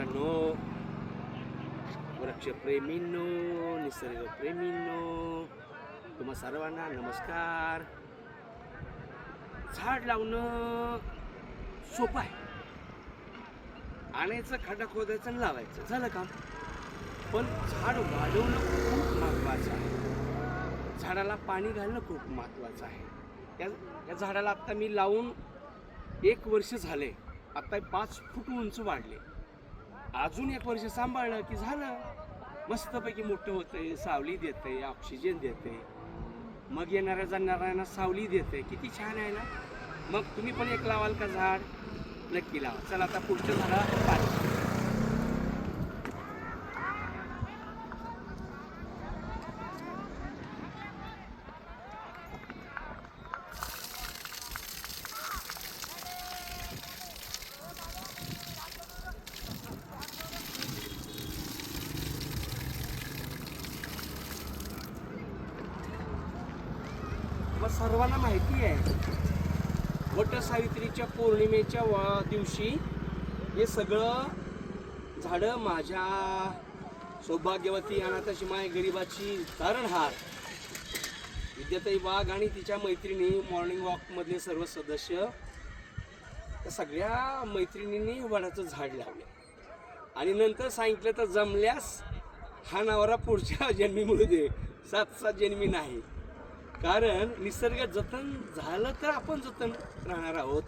मित्रांनो, वृक्षप्रेमींनो, निसर्गप्रेमींनो, तुम्हा सर्वांना नमस्कार. झाड लावणं सोपं आहे. आणायचं, खड्डा खोदायचं आणि लावायचं, झालं काम. पण झाड वाढवणं खूप महत्त्वाचं आहे. झाडाला पाणी घालणं खूप महत्त्वाचं आहे. या झाडाला आत्ता मी लावून 1 वर्ष झाले. आत्ता 5 फूट उंच वाढले. अजून 1 वर्ष सांभाळलं की झालं, मस्तपैकी मोठं होतंय, सावली देतंय, ऑक्सिजन देते, मग येणाऱ्या जाणाऱ्यांना सावली देते. किती छान आहे ना. मग तुम्ही पण एक लावाल का झाड? नक्की लावा. चला आता पुढच्या झाडाला पाणी. मग सर्वांना माहिती आहे, वट सावित्रीच्या पौर्णिमेच्या दिवशी हे सगळं झाडं माझ्या सौभाग्यवती अनाथाची माय गरिबाची तारणहार विद्याताई वाघ आणि तिच्या मैत्रिणी, मॉर्निंग वॉकमधले सर्व सदस्य, त्या सगळ्या मैत्रिणींनी वडाचं झाड लावले. आणि नंतर सांगितलं तर जमल्यास हा नवरा पुढच्या जन्मी मिळू दे, 7 जन्मी नाही. कारण निसर्ग जतन झालं तर आपण जतन राहणार आहोत.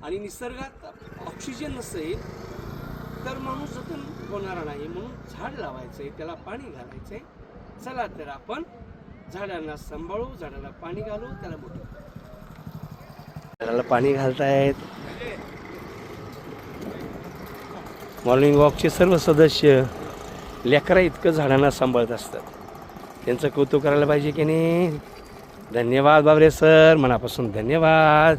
आणि निसर्गात ऑक्सिजन नसेल तर माणूस जतन होणार नाही. म्हणून झाड लावायचंय, त्याला पाणी घालायचंय. चला तर आपण झाडांना सांभाळू, झाडाला पाणी घालू, त्याला मोठं. झाडाला पाणी घालतायत मॉर्निंग वॉकचे सर्व सदस्य. लेकरा इतकं झाडांना सांभाळत असतात. त्यांचं कौतुक करायला पाहिजे की नाही. धन्यवाद बाबरे सर, मनापासून धन्यवाद.